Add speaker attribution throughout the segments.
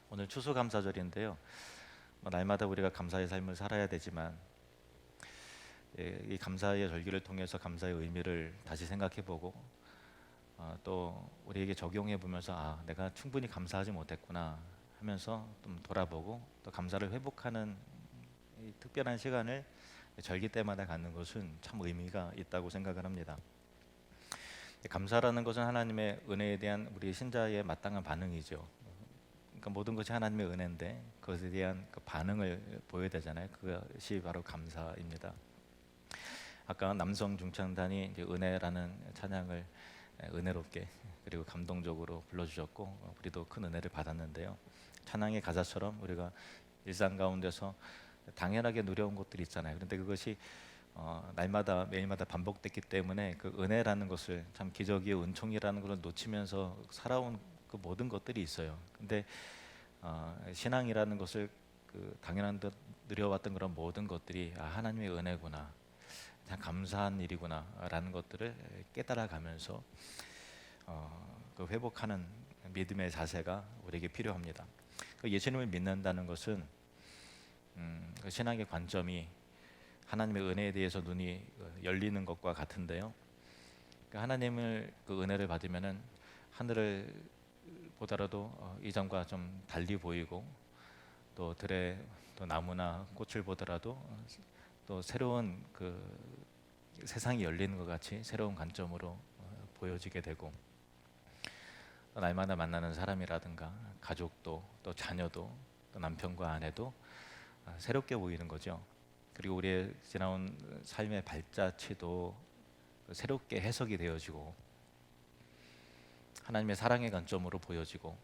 Speaker 1: 오늘 추수감사절인데요. 날마다 우리가 감사의 삶을 살아야 되지만 이 감사의 절기를 통해서 감사의 의미를 다시 생각해보고 또 우리에게 적용해 보면서 내가 충분히 감사하지 못했구나 하면서 좀 돌아보고 또 감사를 회복하는 이 특별한 시간을 절기 때마다 갖는 것은 참 의미가 있다고 생각을 합니다. 감사라는 것은 하나님의 은혜에 대한 우리 신자의 마땅한 반응이죠. 그러니까 모든 것이 하나님의 은혜인데 그것에 대한 그 반응을 보여야 되잖아요. 그것이 바로 감사입니다. 아까 남성 중창단이 이제 은혜라는 찬양을 은혜롭게 그리고 감동적으로 불러주셨고 우리도 큰 은혜를 받았는데요. 찬양의 가사처럼 우리가 일상 가운데서 당연하게 누려온 것들이 있잖아요. 그런데 그것이 날마다 매일마다 반복됐기 때문에 그 은혜라는 것을 참 기적이요 은총이라는 것을 놓치면서 살아온 그 모든 것들이 있어요. 근데 신앙이라는 것을 그 당연한 듯 누려왔던 그런 모든 것들이 하나님의 은혜구나, 참 감사한 일이구나라는 것들을 깨달아가면서 그 회복하는 믿음의 자세가 우리에게 필요합니다. 그 예수님을 믿는다는 것은 그 신앙의 관점이 하나님의 은혜에 대해서 눈이 열리는 것과 같은데요. 그 하나님을 그 은혜를 받으면은 하늘을 보더라도 이전과 좀 달리 보이고 또 들에 또 나무나 꽃을 보더라도 또 새로운 그 세상이 열리는 것 같이 새로운 관점으로 보여지게 되고 또 날마다 만나는 사람이라든가 가족도 또 자녀도 또 남편과 아내도 새롭게 보이는 거죠. 그리고 우리의 지나온 삶의 발자취도 새롭게 해석이 되어지고 하나님의 사랑의 관점으로 보여지고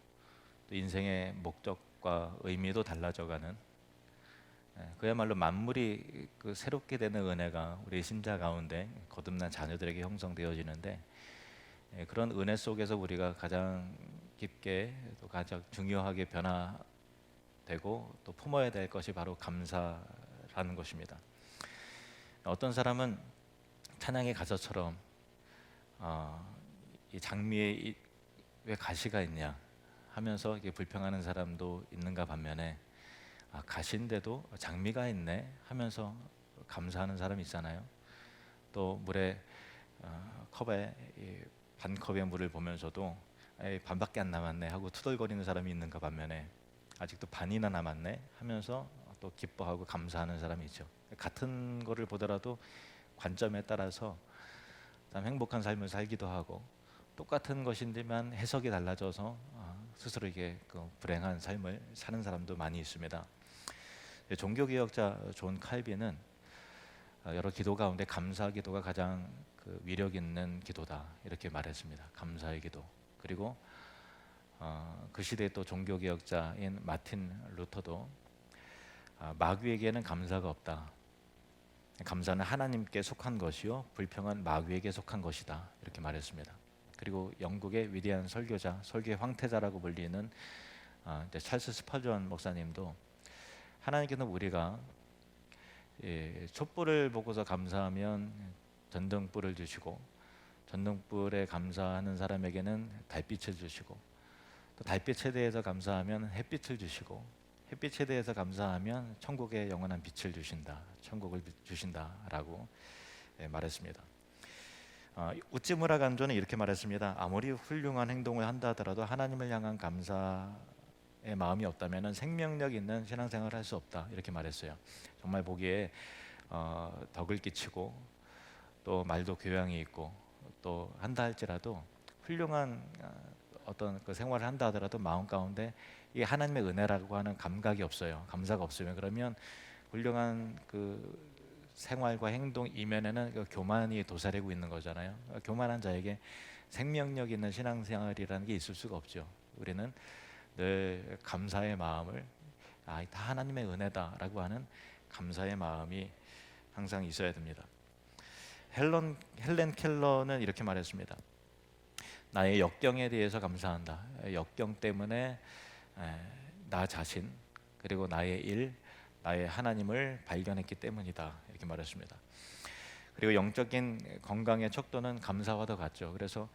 Speaker 1: 또 인생의 목적과 의미도 달라져가는 그야말로 만물이 그 새롭게 되는 은혜가 우리 신자 가운데 거듭난 자녀들에게 형성되어지는데 그런 은혜 속에서 우리가 가장 깊게 또 가장 중요하게 변화되고 또 품어야 될 것이 바로 감사라는 것입니다. 어떤 사람은 찬양의 가사처럼 이 장미에 왜 가시가 있냐 하면서 이게 불평하는 사람도 있는가 반면에 가시인데도 장미가 있네 하면서 감사하는 사람이 있잖아요. 또 물에 컵에 반컵의 물을 보면서도 반밖에 안 남았네 하고 투덜거리는 사람이 있는가 반면에 아직도 반이나 남았네 하면서 또 기뻐하고 감사하는 사람이 있죠. 같은 거를 보더라도 관점에 따라서 참 행복한 삶을 살기도 하고 똑같은 것인지만 해석이 달라져서 스스로 이게 그 불행한 삶을 사는 사람도 많이 있습니다. 종교개혁자 존 칼빈은 여러 기도 가운데 감사 기도가 가장 그 위력 있는 기도다 이렇게 말했습니다. 감사의 기도. 그리고 그 시대의 또 종교개혁자인 마틴 루터도 마귀에게는 감사가 없다. 감사는 하나님께 속한 것이요 불평은 마귀에게 속한 것이다 이렇게 말했습니다. 그리고 영국의 위대한 설교자, 설교의 황태자라고 불리는 찰스 스퍼전 목사님도 하나님께는 우리가 촛불을 보고서 감사하면 전등불을 주시고 전등불에 감사하는 사람에게는 달빛을 주시고 또 달빛에 대해서 감사하면 햇빛을 주시고 햇빛에 대해서 감사하면 천국의 영원한 빛을 주신다, 천국을 주신다라고 말했습니다. 우찌무라 간조는 이렇게 말했습니다. 아무리 훌륭한 행동을 한다 하더라도 하나님을 향한 감사의 마음이 없다면 생명력 있는 신앙생활을 할 수 없다 이렇게 말했어요. 정말 보기에 덕을 끼치고 또 말도 교양이 있고 또 한다 할지라도 훌륭한 어떤 그 생활을 한다 하더라도 마음 가운데 이 하나님의 은혜라고 하는 감각이 없어요. 감사가 없으면 그러면 훌륭한 그 생활과 행동 이면에는 그 교만이 도사리고 있는 거잖아요. 교만한 자에게 생명력 있는 신앙생활이라는 게 있을 수가 없죠. 우리는 늘 감사의 마음을 다 하나님의 은혜다라고 하는 감사의 마음이 항상 있어야 됩니다. 헬렌 켈러는 이렇게 말했습니다. 나의 역경에 대해서 감사한다. 역경 때문에 나 자신 그리고 나의 일, 나의 하나님을 발견했기 때문이다 이렇게 말했습니다. 그리고 영적인 건강의 척도는 감사와 더 같죠. 그래서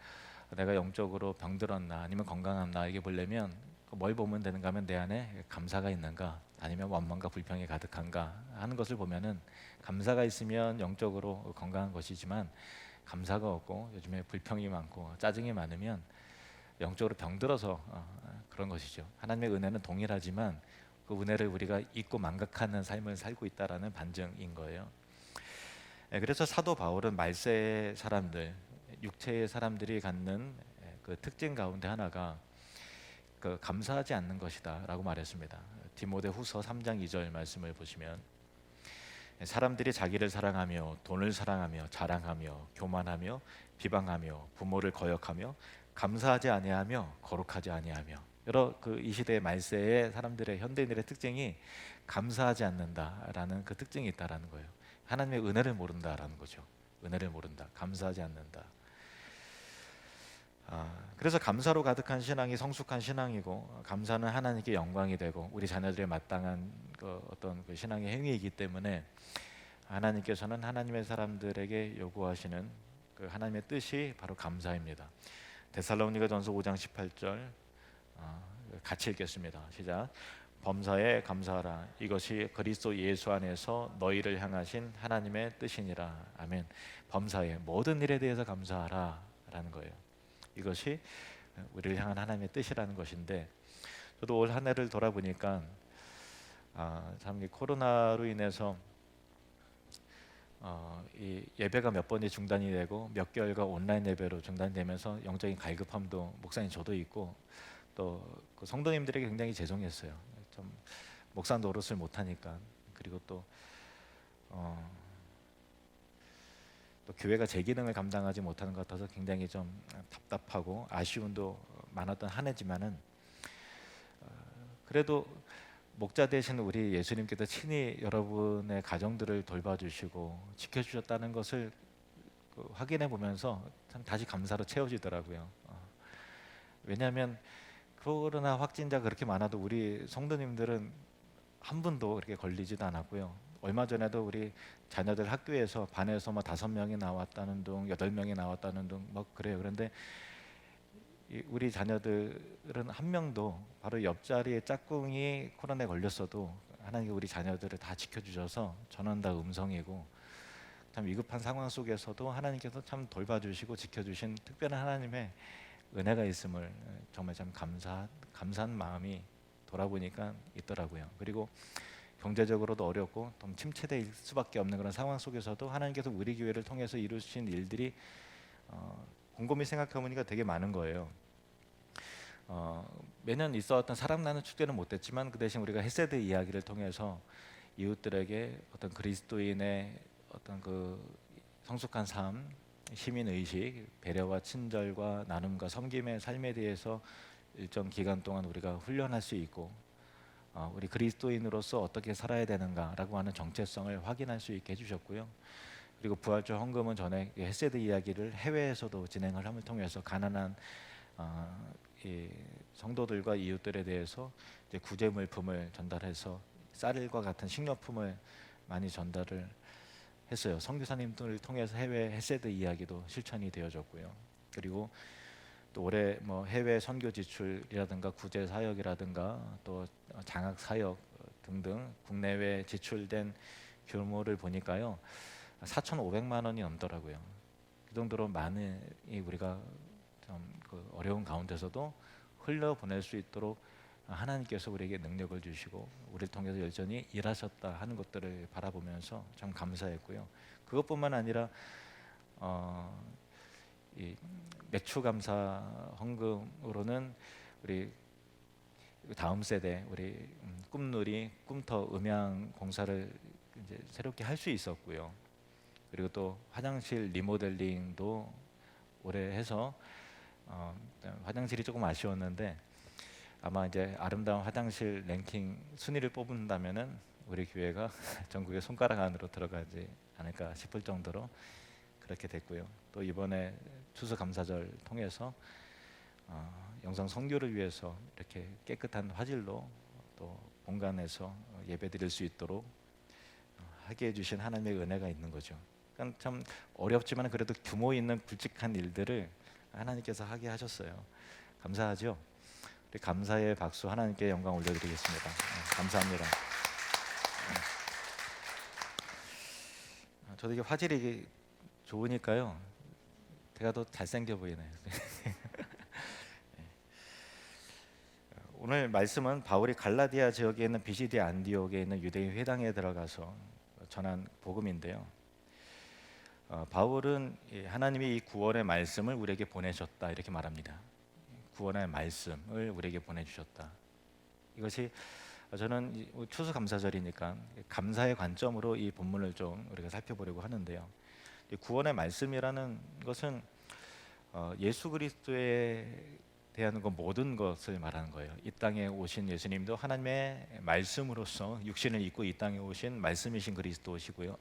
Speaker 1: 내가 영적으로 병들었나 아니면 건강한 나에게 보려면 뭘 보면 되는가 하면 내 안에 감사가 있는가 아니면 원망과 불평이 가득한가 하는 것을 보면은 감사가 있으면 영적으로 건강한 것이지만 감사가 없고 요즘에 불평이 많고 짜증이 많으면 영적으로 병들어서 그런 것이죠. 하나님의 은혜는 동일하지만 그 은혜를 우리가 잊고 망각하는 삶을 살고 있다라는 반증인 거예요. 그래서 사도 바울은 말세의 사람들, 육체의 사람들이 갖는 그 특징 가운데 하나가 그 감사하지 않는 것이다라고 말했습니다. 디모데후서 3장 2절 말씀을 보시면 사람들이 자기를 사랑하며 돈을 사랑하며 자랑하며 교만하며 비방하며 부모를 거역하며 감사하지 아니하며 거룩하지 아니하며 여러 그 이 시대의 말세의 사람들의 현대인들의 특징이 감사하지 않는다라는 그 특징이 있다라는 거예요. 하나님의 은혜를 모른다라는 거죠. 은혜를 모른다, 감사하지 않는다. 그래서 감사로 가득한 신앙이 성숙한 신앙이고 감사는 하나님께 영광이 되고 우리 자녀들의 마땅한 그 어떤 그 신앙의 행위이기 때문에 하나님께서는 하나님의 사람들에게 요구하시는 그 하나님의 뜻이 바로 감사입니다. 데살로니가전서 5장 18절 같이 읽겠습니다. 시작. 범사에 감사하라. 이것이 그리스도 예수 안에서 너희를 향하신 하나님의 뜻이니라. 아멘. 범사에 모든 일에 대해서 감사하라라는 거예요. 이것이 우리를 향한 하나님의 뜻이라는 것인데 저도 올 한 해를 돌아보니까 참 이 코로나로 인해서 이 예배가 몇 번이 중단이 되고 몇 개월간 온라인 예배로 중단되면서 영적인 갈급함도 목사님 저도 있고 또 그 성도님들에게 굉장히 죄송했어요. 좀 목사 노릇을 못하니까 그리고 또 교회가 제 기능을 감당하지 못하는 것 같아서 굉장히 좀 답답하고 아쉬움도 많았던 한 해지만은 그래도 목자 되신 우리 예수님께서 친히 여러분의 가정들을 돌봐주시고 지켜주셨다는 것을 확인해 보면서 참 다시 감사로 채워지더라고요. 왜냐하면 코로나 확진자 그렇게 많아도 우리 성도님들은 한 분도 그렇게 걸리지도 않았고요. 얼마 전에도 우리 자녀들 학교에서 반에서 뭐 5명이 나왔다는 둥, 8명이 나왔다는 둥, 뭐 그래요. 그런데 우리 자녀들은 한 명도 바로 옆자리에 짝꿍이 코로나에 걸렸어도 하나님이 우리 자녀들을 다 지켜주셔서 전원 다 음성이고 참 위급한 상황 속에서도 하나님께서 참 돌봐주시고 지켜주신 특별한 하나님의 은혜가 있음을 정말 참 감사한 마음이 돌아보니까 있더라고요. 그리고 경제적으로도 어렵고 좀 침체될 수밖에 없는 그런 상황 속에서도 하나님께서 우리 교회를 통해서 이루신 일들이 곰곰이 생각해보니까 되게 많은 거예요. 매년 있어왔던 사랑 나는 축제는 못했지만 그 대신 우리가 헤세드 이야기를 통해서 이웃들에게 어떤 그리스도인의 어떤 그 성숙한 삶, 시민 의식, 배려와 친절과 나눔과 섬김의 삶에 대해서 일정 기간 동안 우리가 훈련할 수 있고 우리 그리스도인으로서 어떻게 살아야 되는가라고 하는 정체성을 확인할 수 있게 해주셨고요. 그리고 부활절 헌금은 전에 헤세드 이야기를 해외에서도 진행을 함을 통해서 가난한 이 성도들과 이웃들에 대해서 이제 구제 물품을 전달해서 쌀과 같은 식료품을 많이 전달을 했어요. 선교사님들을 통해서 해외 헤세드 이야기도 실천이 되어졌고요. 그리고 또 올해 뭐 해외 선교 지출이라든가 구제 사역이라든가 또 장학 사역 등등 국내외 지출된 규모를 보니까요 4,500만 원이 넘더라고요. 그 정도로 많이 우리가 좀 그 어려운 가운데서도 흘려 보낼 수 있도록 하나님께서 우리에게 능력을 주시고 우리를 통해서 여전히 일하셨다 하는 것들을 바라보면서 참 감사했고요. 그것뿐만 아니라 이 매출 감사 헌금으로는 우리 다음 세대 우리 꿈누리 꿈터 음향 공사를 이제 새롭게 할 수 있었고요. 그리고 또 화장실 리모델링도 올해 해서 화장실이 조금 아쉬웠는데 아마 이제 아름다운 화장실 랭킹 순위를 뽑는다면은 우리 교회가 전국의 손가락 안으로 들어가지 않을까 싶을 정도로 그렇게 됐고요. 또 이번에 추수감사절 통해서 영상 선교를 위해서 이렇게 깨끗한 화질로 또 공간에서 예배드릴 수 있도록 하게 해주신 하나님의 은혜가 있는 거죠. 그러니까 참 어렵지만 그래도 규모 있는 굵직한 일들을 하나님께서 하게 하셨어요. 감사하죠. 우리 감사의 박수 하나님께 영광 올려드리겠습니다. 감사합니다. 저도 이게 화질이 이게 좋으니까요. 제가 더 잘생겨 보이네요. 오늘 말씀은 바울이 갈라디아 지역에 있는 비시디아 안디옥에 있는 유대인 회당에 들어가서 전한 복음인데요. 바울은 하나님이 이 구원의 말씀을 우리에게 보내셨다 이렇게 말합니다. 구원의 말씀을 우리에게 보내주셨다. 이것이 저는 추수감사절이니까 감사의 관점으로 이 본문을 좀 우리가 살펴보려고 하는데요. 구원의 말씀이라는 것은 예수 그리스도에 대한 모든 것을 말하는 거예요. 이 땅에 오신 예수님도 하나님의 말씀으로서 육신을 입고 이 땅에 오신 말씀이신 그리스도시고요.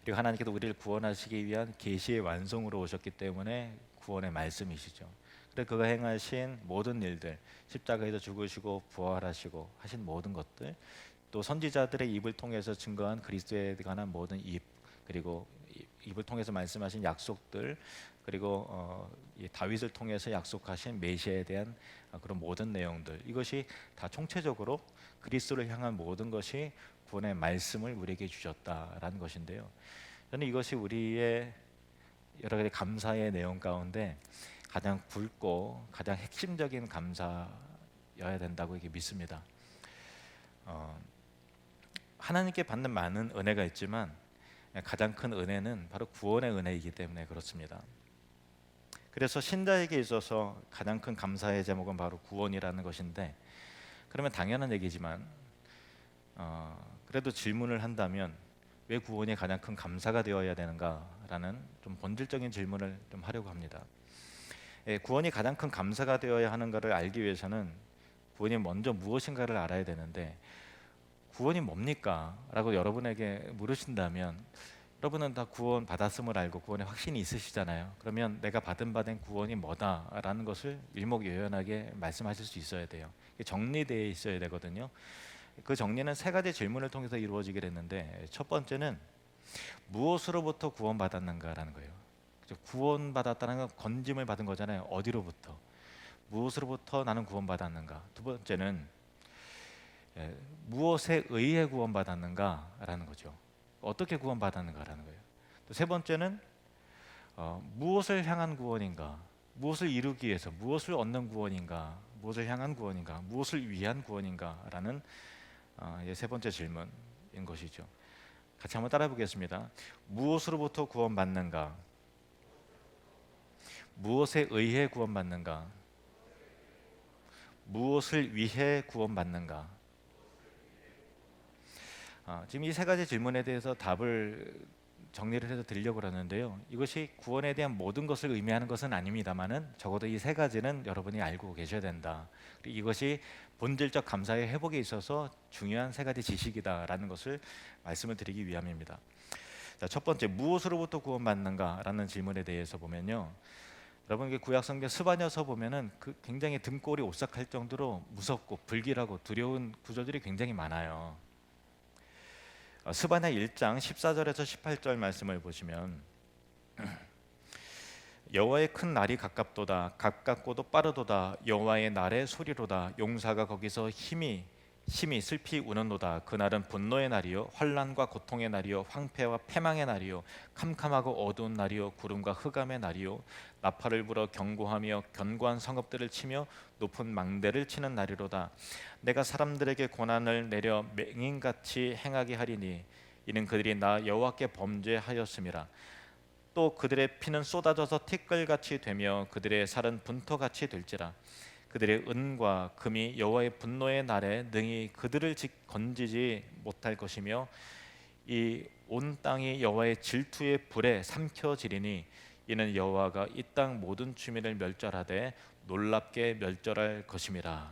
Speaker 1: 그리고 하나님께서 우리를 구원하시기 위한 계시의 완성으로 오셨기 때문에 구원의 말씀이시죠. 그래서 그가 행하신 모든 일들, 십자가에서 죽으시고 부활하시고 하신 모든 것들, 또 선지자들의 입을 통해서 증거한 그리스도에 관한 모든 입, 그리고 입을 통해서 말씀하신 약속들, 그리고 다윗을 통해서 약속하신 메시아에 대한 그런 모든 내용들, 이것이 다 총체적으로 그리스도를 향한 모든 것이 구원의 말씀을 우리에게 주셨다라는 것인데요. 저는 이것이 우리의 여러 가지 감사의 내용 가운데 가장 굵고 가장 핵심적인 감사여야 된다고 이렇게 믿습니다. 하나님께 받는 많은 은혜가 있지만 가장 큰 은혜는 바로 구원의 은혜이기 때문에 그렇습니다. 그래서 신자에게 있어서 가장 큰 감사의 제목은 바로 구원이라는 것인데, 그러면 당연한 얘기지만 그래도 질문을 한다면 왜 구원이 가장 큰 감사가 되어야 되는가라는 좀 본질적인 질문을 좀 하려고 합니다. 구원이 가장 큰 감사가 되어야 하는가를 알기 위해서는 구원이 먼저 무엇인가를 알아야 되는데, 구원이 뭡니까? 라고 여러분에게 물으신다면 여러분은 다 구원 받았음을 알고 구원에 확신이 있으시잖아요. 그러면 내가 받은 구원이 뭐다라는 것을 일목요연하게 말씀하실 수 있어야 돼요. 정리되어 있어야 되거든요. 그 정리는 세 가지 질문을 통해서 이루어지게 됐는데, 첫 번째는 무엇으로부터 구원받았는가라는 거예요. 구원받았다는 건 건짐을 받은 거잖아요. 어디로부터? 무엇으로부터 나는 구원받았는가? 두 번째는 무엇에 의해 구원받았는가라는 거죠. 어떻게 구원받았는가라는 거예요. 또 세 번째는 무엇을 향한 구원인가? 무엇을 이루기 위해서, 무엇을 얻는 구원인가? 무엇을 향한 구원인가? 무엇을 위한 구원인가라는 세 번째 질문인 것이죠. 같이 한번 따라 보겠습니다. 무엇으로부터 구원받는가? 무엇에 의해 구원받는가? 무엇을 위해 구원받는가? 지금 이 세 가지 질문에 대해서 답을 정리를 해서 드리려고 하는데요. 이것이 구원에 대한 모든 것을 의미하는 것은 아닙니다만은 적어도 이 세 가지는 여러분이 알고 계셔야 된다. 이것이 본질적 감사의 회복에 있어서 중요한 세 가지 지식이다라는 것을 말씀을 드리기 위함입니다. 자, 첫 번째, 무엇으로부터 구원받는가라는 질문에 대해서 보면요. 여러분, 구약 성경 스바냐서 보면은 굉장히 등골이 오싹할 정도로 무섭고 불길하고 두려운 구절들이 굉장히 많아요. 스바냐 1장 14절에서 18절 말씀을 보시면 여호와의 큰 날이 가깝도다. 가깝고도 빠르도다. 여호와의 날의 소리로다. 용사가 거기서 심히 슬피 우는도다. 그날은 분노의 날이요 환난과 고통의 날이요 황폐와 패망의 날이요 캄캄하고 어두운 날이요 구름과 흑암의 날이요 나팔을 불어 경고하며 견고한 성읍들을 치며 높은 망대를 치는 날이로다. 내가 사람들에게 고난을 내려 맹인같이 행하게 하리니 이는 그들이 나 여호와께 범죄하였음이라. 또 그들의 피는 쏟아져서 티끌같이 되며 그들의 살은 분토같이 될지라. 그들의 은과 금이 여호와의 분노의 날에 능히 그들을 건지지 못할 것이며 이 온 땅이 여호와의 질투의 불에 삼켜지리니 이는 여호와가 이 땅 모든 주민을 멸절하되 놀랍게 멸절할 것임이라.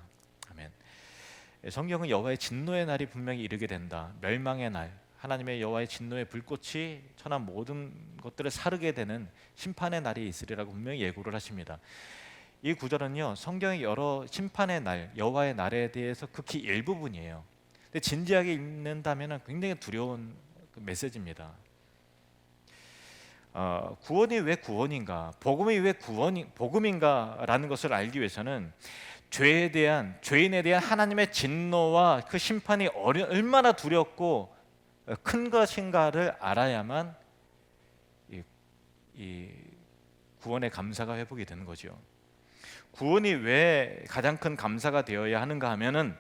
Speaker 1: 아멘. 성경은 여호와의 진노의 날이 분명히 이르게 된다. 멸망의 날, 하나님의 여호와의 진노의 불꽃이 천한 모든 것들을 사르게 되는 심판의 날이 있으리라고 분명히 예고를 하십니다. 이 구절은요, 성경의 여러 심판의 날, 여호와의 날에 대해서 극히 일부분이에요. 근데 진지하게 읽는다면 굉장히 두려운 메시지입니다. 구원이 왜 구원인가, 복음이 왜 복음인가라는 것을 알기 위해서는 죄인에 대한 하나님의 진노와 그 심판이 얼마나 두렵고 큰 것인가를 알아야만 이 구원의 감사가 회복이 되는 거죠. 구원이 왜 가장 큰 감사가 되어야 하는가 하면은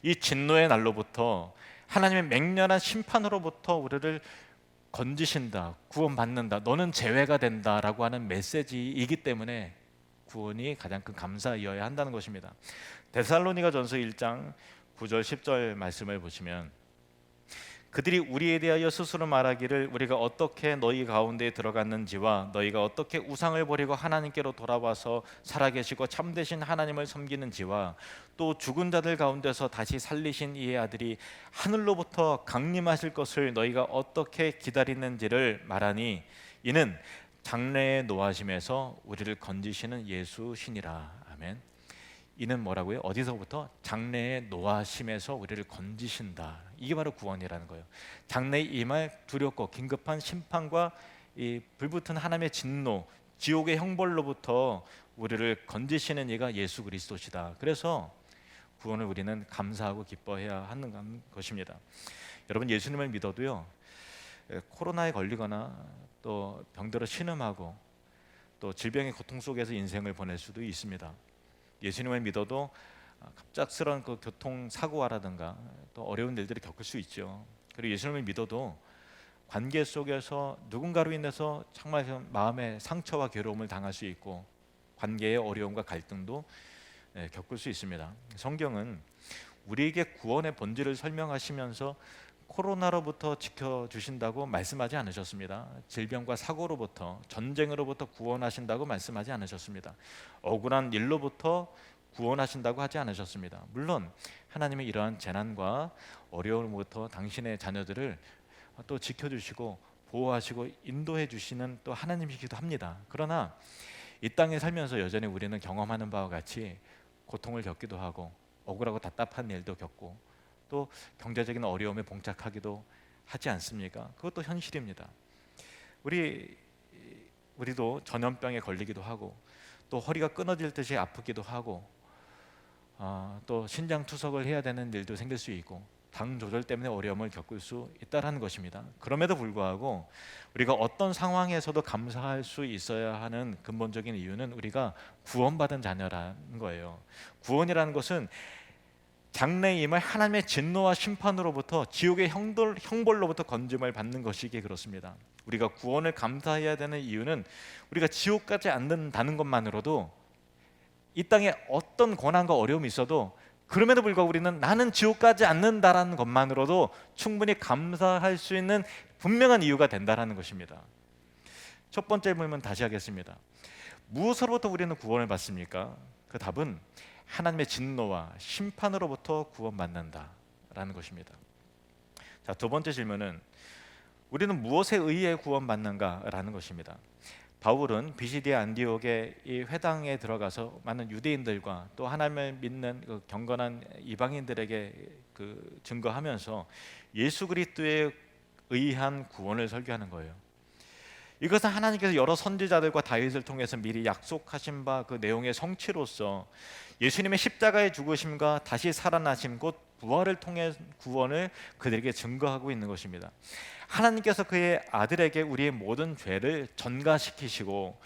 Speaker 1: 이 진노의 날로부터 하나님의 맹렬한 심판으로부터 우리를 건지신다, 구원받는다, 너는 제외가 된다라고 하는 메시지이기 때문에 구원이 가장 큰 감사이어야 한다는 것입니다. 데살로니가전서 1장 9절 10절 말씀을 보시면 그들이 우리에 대하여 스스로 말하기를 우리가 어떻게 너희 가운데에 들어갔는지와 너희가 어떻게 우상을 버리고 하나님께로 돌아와서 살아계시고 참되신 하나님을 섬기는지와 또 죽은 자들 가운데서 다시 살리신 이의 아들이 하늘로부터 강림하실 것을 너희가 어떻게 기다리는지를 말하니 이는 장래의 노하심에서 우리를 건지시는 예수시니라. 아멘. 이는 뭐라고요? 어디서부터? 장래의 노하심에서 우리를 건지신다. 이게 바로 구원이라는 거예요. 장래에 임할 두렵고 긴급한 심판과 이 불붙은 하나님의 진노, 지옥의 형벌로부터 우리를 건지시는 이가 예수 그리스도시다. 그래서 구원을 우리는 감사하고 기뻐해야 하는 것입니다. 여러분, 예수님을 믿어도요, 코로나에 걸리거나 또 병들어 신음하고 또 질병의 고통 속에서 인생을 보낼 수도 있습니다. 예수님을 믿어도 갑작스러운 그 교통사고라든가 또 어려운 일들을 겪을 수 있죠. 그리고 예수님을 믿어도 관계 속에서 누군가로 인해서 정말 마음의 상처와 괴로움을 당할 수 있고 관계의 어려움과 갈등도 겪을 수 있습니다. 성경은 우리에게 구원의 본질을 설명하시면서 코로나로부터 지켜주신다고 말씀하지 않으셨습니다. 질병과 사고로부터, 전쟁으로부터 구원하신다고 말씀하지 않으셨습니다. 억울한 일로부터 구원하신다고 하지 않으셨습니다. 물론 하나님의 이러한 재난과 어려움부터 당신의 자녀들을 또 지켜주시고 보호하시고 인도해 주시는 또 하나님이기도 합니다. 그러나 이 땅에 살면서 여전히 우리는 경험하는 바와 같이 고통을 겪기도 하고 억울하고 답답한 일도 겪고 또 경제적인 어려움에 봉착하기도 하지 않습니까? 그것도 현실입니다. 우리도 전염병에 걸리기도 하고 또 허리가 끊어질 듯이 아프기도 하고 또 신장 투석을 해야 되는 일도 생길 수 있고 당 조절 때문에 어려움을 겪을 수 있다는 것입니다. 그럼에도 불구하고 우리가 어떤 상황에서도 감사할 수 있어야 하는 근본적인 이유는 우리가 구원받은 자녀라는 거예요. 구원이라는 것은 장래에 임할 하나님의 진노와 심판으로부터 지옥의 형벌로부터 건짐을 받는 것이기에 그렇습니다. 우리가 구원을 감사해야 되는 이유는 우리가 지옥 가지 않는다는 것만으로도 이 땅에 어떤 고난과 어려움이 있어도 그럼에도 불구하고 우리는 나는 지옥 가지 않는다라는 것만으로도 충분히 감사할 수 있는 분명한 이유가 된다는 것입니다. 첫 번째 질문 다시 하겠습니다. 무엇으로부터 우리는 구원을 받습니까? 그 답은 하나님의 진노와 심판으로부터 구원받는다라는 것입니다. 자, 두 번째 질문은 우리는 무엇에 의해 구원받는가라는 것입니다. 바울은 비시디아 안디옥의 이 회당에 들어가서 많은 유대인들과 또 하나님을 믿는 그 경건한 이방인들에게 증거하면서 예수 그리스도에 의한 구원을 설교하는 거예요. 이것은 하나님께서 여러 선지자들과 다윗을 통해서 미리 약속하신 바 그 내용의 성취로서 예수님의 십자가의 죽으심과 다시 살아나심 곧 부활을 통해 구원을 그들에게 증거하고 있는 것입니다. 하나님께서 그의 아들에게 우리의 모든 죄를 전가시키시고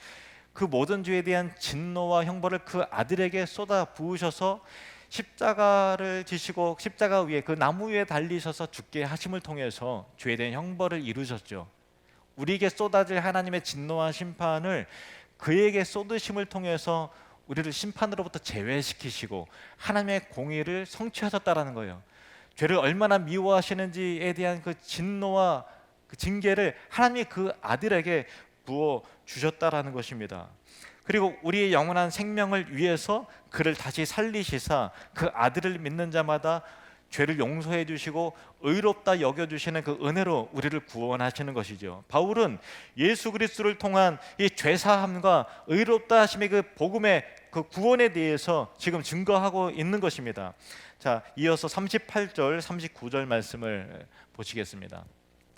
Speaker 1: 그 모든 죄에 대한 진노와 형벌을 그 아들에게 쏟아 부으셔서 십자가를 지시고 십자가 위에 그 나무 위에 달리셔서 죽게 하심을 통해서 죄에 대한 형벌을 이루셨죠. 우리에게 쏟아질 하나님의 진노와 심판을 그에게 쏟으심을 통해서 우리를 심판으로부터 제외시키시고 하나님의 공의를 성취하셨다라는 거예요. 죄를 얼마나 미워하시는지에 대한 그 진노와 그 징계를 하나님이 그 아들에게 부어 주셨다라는 것입니다. 그리고 우리의 영원한 생명을 위해서 그를 다시 살리시사 그 아들을 믿는 자마다 죄를 용서해 주시고 의롭다 여겨 주시는 그 은혜로 우리를 구원하시는 것이죠. 바울은 예수 그리스도를 통한 이 죄 사함과 의롭다 하심의 그 복음의 그 구원에 대해서 지금 증거하고 있는 것입니다. 자, 이어서 38절, 39절 말씀을 보시겠습니다.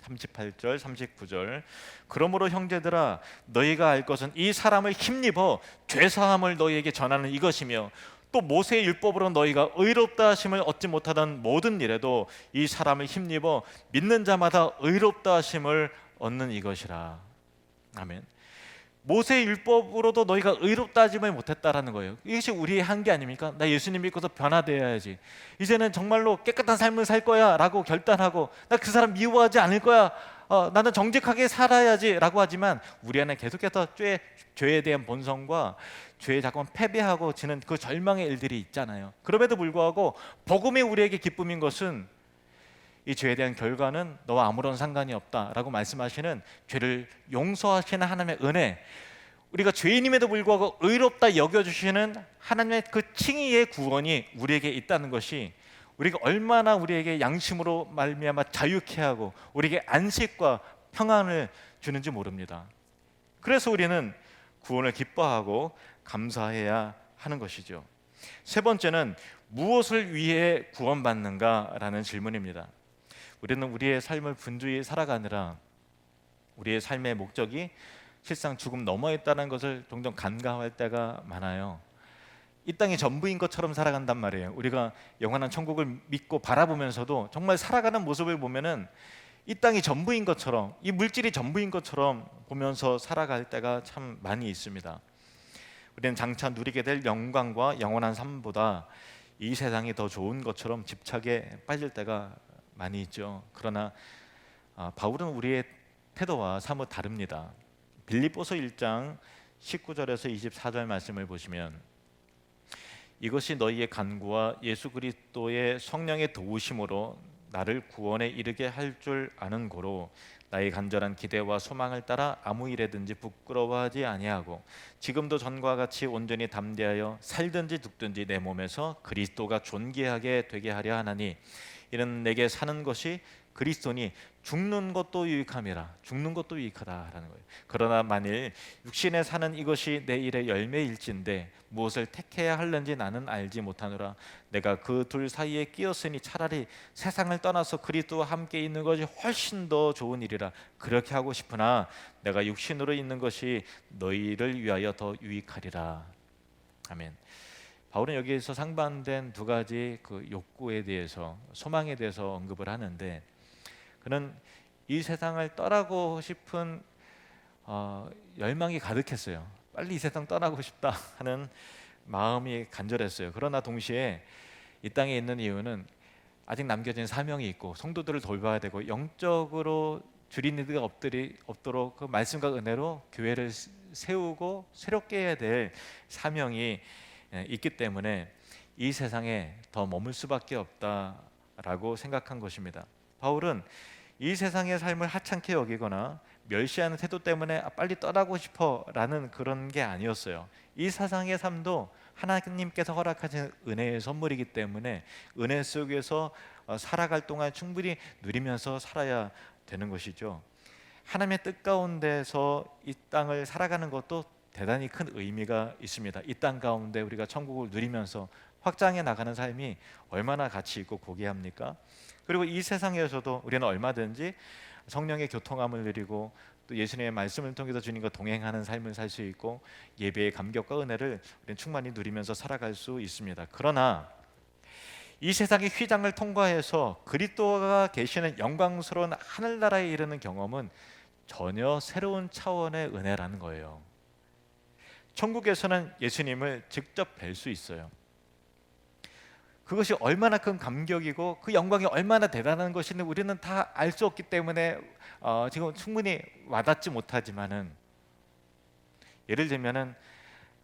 Speaker 1: 38절, 39절. 그러므로 형제들아 너희가 알 것은 이 사람을 힘입어 죄 사함을 너희에게 전하는 이것이며 또 모세의 율법으로 너희가 의롭다 하심을 얻지 못하던 모든 일에도 이 사람을 힘입어 믿는 자마다 의롭다 하심을 얻는 이것이라. 아멘. 모세의 율법으로도 너희가 의롭다 하지를 못했다라는 거예요. 이것이 우리의 한계 아닙니까? 나 예수님 믿고서 변화되어야지, 이제는 정말로 깨끗한 삶을 살 거야 라고 결단하고, 나 그 사람 미워하지 않을 거야, 나는 정직하게 살아야지 라고 하지만 우리 안에 계속해서 죄에 대한 본성과 죄에 자꾸 패배하고 지는 그 절망의 일들이 있잖아요. 그럼에도 불구하고 복음이 우리에게 기쁨인 것은 이 죄에 대한 결과는 너와 아무런 상관이 없다라고 말씀하시는 죄를 용서하시는 하나님의 은혜, 우리가 죄인임에도 불구하고 의롭다 여겨주시는 하나님의 그 칭의의 구원이 우리에게 있다는 것이 우리가 얼마나 우리에게 양심으로 말미암아 자유케 하고 우리에게 안식과 평안을 주는지 모릅니다. 그래서 우리는 구원을 기뻐하고 감사해야 하는 것이죠. 세 번째는 무엇을 위해 구원받는가라는 질문입니다. 우리는 우리의 삶을 분주히 살아가느라 우리의 삶의 목적이 실상 죽음 너머에 있다는 것을 종종 간과할 때가 많아요. 이 땅이 전부인 것처럼 살아간단 말이에요. 우리가 영원한 천국을 믿고 바라보면서도 정말 살아가는 모습을 보면은 이 땅이 전부인 것처럼, 이 물질이 전부인 것처럼 보면서 살아갈 때가 참 많이 있습니다. 우리는 장차 누리게 될 영광과 영원한 삶보다 이 세상이 더 좋은 것처럼 집착에 빠질 때가 많이 있죠. 그러나 바울은 우리의 태도와 사뭇 다릅니다. 빌립보서 1장 19절에서 24절 말씀을 보시면, 이것이 너희의 간구와 예수 그리스도의 성령의 도우심으로 나를 구원에 이르게 할 줄 아는 고로 나의 간절한 기대와 소망을 따라 아무 일에든지 부끄러워하지 아니하고 지금도 전과 같이 온전히 담대하여 살든지 죽든지 내 몸에서 그리스도가 존귀하게 되게 하려 하나니, 이는 내게 사는 것이 그리스도니 죽는 것도 유익함이라. 죽는 것도 유익하다라는 거예요. 그러나 만일 육신에 사는 이것이 내 일의 열매일진데 무엇을 택해야 할는지 나는 알지 못하노라. 내가 그 둘 사이에 끼었으니 차라리 세상을 떠나서 그리스도와 함께 있는 것이 훨씬 더 좋은 일이라. 그렇게 하고 싶으나 내가 육신으로 있는 것이 너희를 위하여 더 유익하리라. 아멘. 바울은 여기에서 상반된 두 가지 그 욕구에 대해서, 소망에 대해서 언급을 하는데, 그는 이 세상을 떠나고 싶은 열망이 가득했어요. 빨리 이 세상 떠나고 싶다 하는 마음이 간절했어요. 그러나 동시에 이 땅에 있는 이유는 아직 남겨진 사명이 있고 성도들을 돌봐야 되고 영적으로 줄인 이들이 없도록 그 말씀과 은혜로 교회를 세우고 새롭게 해야 될 사명이 있기 때문에 이 세상에 더 머물 수밖에 없다라고 생각한 것입니다. 바울은 이 세상의 삶을 하찮게 여기거나 멸시하는 태도 때문에 빨리 떠나고 싶어라는 그런 게 아니었어요. 이 세상의 삶도 하나님께서 허락하신 은혜의 선물이기 때문에 은혜 속에서 살아갈 동안 충분히 누리면서 살아야 되는 것이죠. 하나님의 뜻 가운데서 이 땅을 살아가는 것도 대단히 큰 의미가 있습니다. 이 땅 가운데 우리가 천국을 누리면서 확장해 나가는 삶이 얼마나 가치 있고 고귀합니까? 그리고 이 세상에서도 우리는 얼마든지 성령의 교통함을 누리고 또 예수님의 말씀을 통해서 주님과 동행하는 삶을 살 수 있고 예배의 감격과 은혜를 우리는 충만히 누리면서 살아갈 수 있습니다. 그러나 이 세상의 휘장을 통과해서 그리스도가 계시는 영광스러운 하늘나라에 이르는 경험은 전혀 새로운 차원의 은혜라는 거예요. 천국에서는 예수님을 직접 뵐 수 있어요. 그것이 얼마나 큰 감격이고 그 영광이 얼마나 대단한 것인지 우리는 다 알 수 없기 때문에 지금 충분히 와닿지 못하지만은, 예를 들면은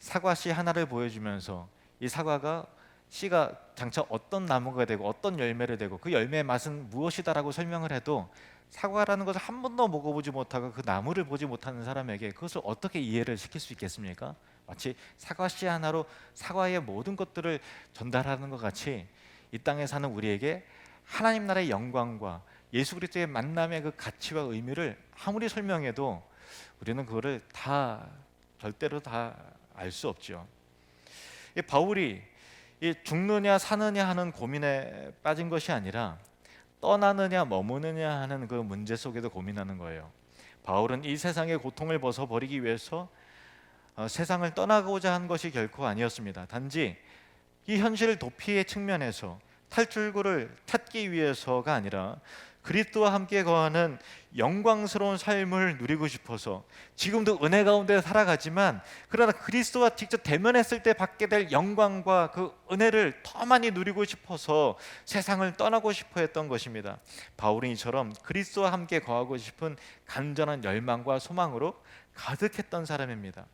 Speaker 1: 사과씨 하나를 보여주면서 이 사과가 씨가 장차 어떤 나무가 되고 어떤 열매를 되고 그 열매의 맛은 무엇이다라고 설명을 해도 사과라는 것을 한 번도 먹어보지 못하고 그 나무를 보지 못하는 사람에게 그것을 어떻게 이해를 시킬 수 있겠습니까? 마치 사과씨 하나로 사과의 모든 것들을 전달하는 것 같이 이 땅에 사는 우리에게 하나님 나라의 영광과 예수 그리스도의 만남의 그 가치와 의미를 아무리 설명해도 우리는 그거를 다 절대로 다 알 수 없죠. 바울이 이 죽느냐 사느냐 하는 고민에 빠진 것이 아니라 떠나느냐 머무느냐 하는 그 문제 속에도 고민하는 거예요. 바울은 이 세상의 고통을 벗어버리기 위해서 세상을 떠나고자 한 것이 결코 아니었습니다. 단지 이 현실 도피의 측면에서 탈출구를 찾기 위해서가 아니라 그리스도와 함께 거하는 영광스러운 삶을 누리고 싶어서 지금도 은혜 가운데 살아가지만 그러나 그리스도와 직접 대면했을 때 받게 될 영광과 그 은혜를 더 많이 누리고 싶어서 세상을 떠나고 싶어 했던 것입니다. 바울은 이처럼 그리스도와 함께 거하고 싶은 간절한 열망과 소망으로 가득했던 사람입니다.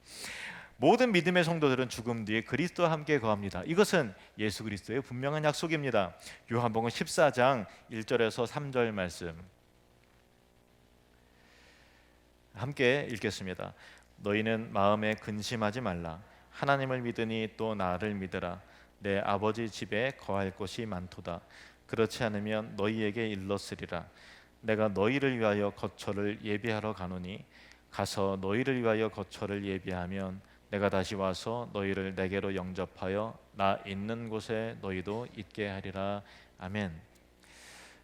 Speaker 1: 모든 믿음의 성도들은 죽음 뒤에 그리스도와 함께 거합니다. 이것은 예수 그리스도의 분명한 약속입니다. 요한복음 14장 1절에서 3절 말씀 함께 읽겠습니다. 너희는 마음에 근심하지 말라. 하나님을 믿으니 또 나를 믿으라. 내 아버지 집에 거할 곳이 많도다. 그렇지 않으면 너희에게 일렀으리라. 내가 너희를 위하여 거처를 예비하러 가노니 가서 너희를 위하여 거처를 예비하면 내가 다시 와서 너희를 내게로 영접하여 나 있는 곳에 너희도 있게 하리라. 아멘.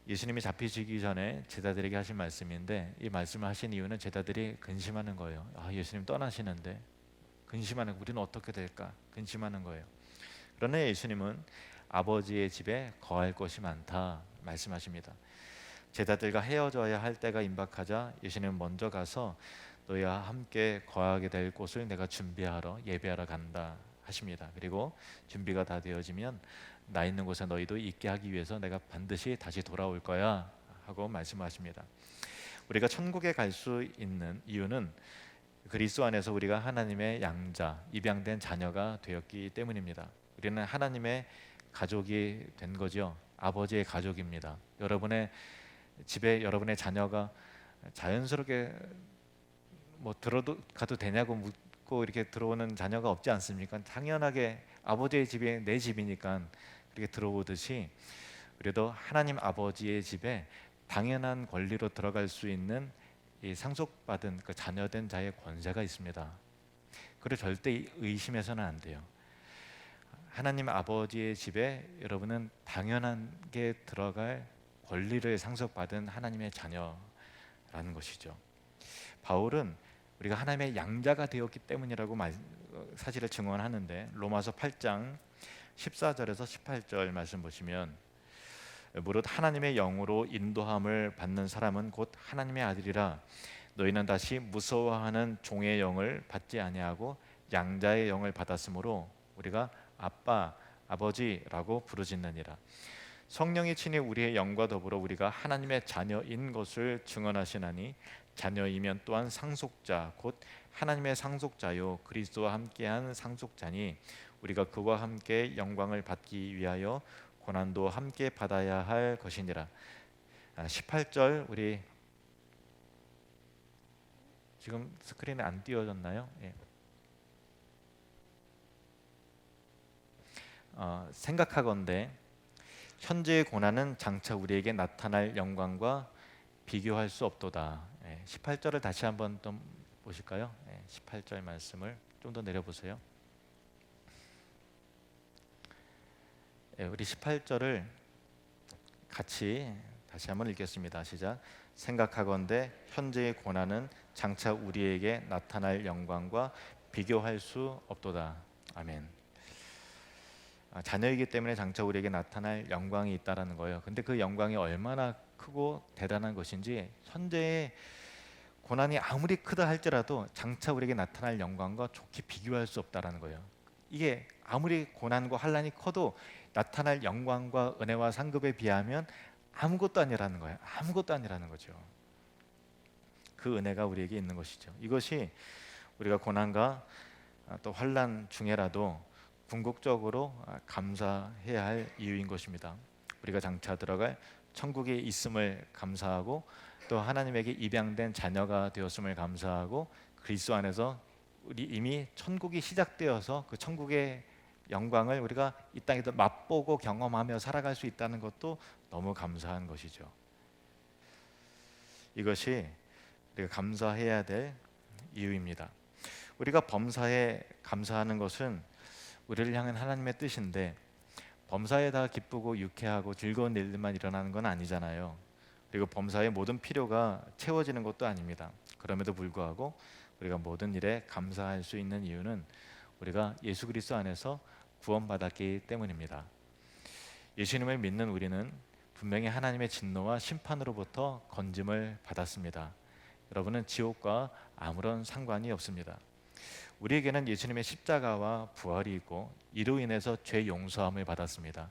Speaker 1: 예수님이 잡히시기 전에 제자들에게 하신 말씀인데 이 말씀을 하신 이유는 제자들이 근심하는 거예요. 예수님 떠나시는데 근심하는, 우리는 어떻게 될까 근심하는 거예요. 그러나 예수님은 아버지의 집에 거할 곳이 많다 말씀하십니다. 제자들과 헤어져야 할 때가 임박하자 예수님은 먼저 가서 너희와 함께 거하게 될 곳을 내가 준비하러 예배하러 간다 하십니다. 그리고 준비가 다 되어지면 나 있는 곳에 너희도 있게 하기 위해서 내가 반드시 다시 돌아올 거야 하고 말씀하십니다. 우리가 천국에 갈 수 있는 이유는 그리스도 안에서 우리가 하나님의 양자, 입양된 자녀가 되었기 때문입니다. 우리는 하나님의 가족이 된 거죠. 아버지의 가족입니다. 여러분의 집에 여러분의 자녀가 자연스럽게 들어도 가도 되냐고 묻고 이렇게 들어오는 자녀가 없지 않습니까? 당연하게 아버지의 집이 내 집이니까 그렇게 들어오듯이 우리도 하나님 아버지의 집에 당연한 권리로 들어갈 수 있는 이 상속받은 그 자녀된 자의 권세가 있습니다. 그걸 절대 의심해서는 안 돼요. 하나님 아버지의 집에 여러분은 당연하게 들어갈 권리를 상속받은 하나님의 자녀라는 것이죠. 바울은 우리가 하나님의 양자가 되었기 때문이라고 사실을 증언하는데 로마서 8장 14절에서 18절 말씀 보시면 무릇 하나님의 영으로 인도함을 받는 사람은 곧 하나님의 아들이라. 너희는 다시 무서워하는 종의 영을 받지 아니하고 양자의 영을 받았으므로 우리가 아빠, 아버지라고 부르짖느니라. 성령이 친히 우리의 영과 더불어 우리가 하나님의 자녀인 것을 증언하시나니 자녀이면 또한 상속자 곧 하나님의 상속자요 그리스도와 함께한 상속자니 우리가 그와 함께 영광을 받기 위하여 고난도 함께 받아야 할 것이니라. 18절 우리 지금 스크린에 안 띄워졌나요? 예. 생각하건대 현재의 고난은 장차 우리에게 나타날 영광과 비교할 수 없도다. 18절을 다시 한번 또 보실까요? 18절 말씀을 좀 더 내려보세요. 우리 18절을 같이 다시 한번 읽겠습니다. 시작. 생각하건대 현재의 고난은 장차 우리에게 나타날 영광과 비교할 수 없도다. 아멘. 자녀이기 때문에 장차 우리에게 나타날 영광이 있다라는 거예요. 근데 그 영광이 얼마나 크고 대단한 것인지 현재의 고난이 아무리 크다 할지라도 장차 우리에게 나타날 영광과 좋게 비교할 수 없다라는 거예요. 이게 아무리 고난과 환난이 커도 나타날 영광과 은혜와 상급에 비하면 아무것도 아니라는 거예요. 아무것도 아니라는 거죠. 그 은혜가 우리에게 있는 것이죠. 이것이 우리가 고난과 또 환난 중에라도 궁극적으로 감사해야 할 이유인 것입니다. 우리가 장차 들어갈 천국에 있음을 감사하고 또 하나님에게 입양된 자녀가 되었음을 감사하고 그리스도 안에서 우리 이미 천국이 시작되어서 그 천국의 영광을 우리가 이 땅에서 맛보고 경험하며 살아갈 수 있다는 것도 너무 감사한 것이죠. 이것이 우리가 감사해야 될 이유입니다. 우리가 범사에 감사하는 것은 우리를 향한 하나님의 뜻인데 범사에 다 기쁘고 유쾌하고 즐거운 일들만 일어나는 건 아니잖아요. 그리고 범사의 모든 필요가 채워지는 것도 아닙니다. 그럼에도 불구하고 우리가 모든 일에 감사할 수 있는 이유는 우리가 예수 그리스도 안에서 구원받았기 때문입니다. 예수님을 믿는 우리는 분명히 하나님의 진노와 심판으로부터 건짐을 받았습니다. 여러분은 지옥과 아무런 상관이 없습니다. 우리에게는 예수님의 십자가와 부활이 있고 이로 인해서 죄 용서함을 받았습니다.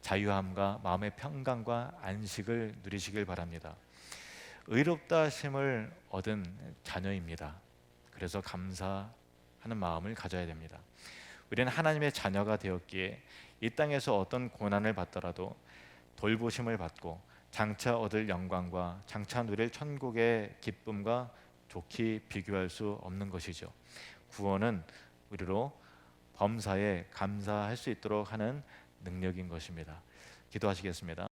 Speaker 1: 자유함과 마음의 평강과 안식을 누리시길 바랍니다. 의롭다 하심을 얻은 자녀입니다. 그래서 감사하는 마음을 가져야 됩니다. 우리는 하나님의 자녀가 되었기에 이 땅에서 어떤 고난을 받더라도 돌보심을 받고 장차 얻을 영광과 장차 누릴 천국의 기쁨과 좋게 비교할 수 없는 것이죠. 구원은 우리로 범사에 감사할 수 있도록 하는 능력인 것입니다. 기도하시겠습니다.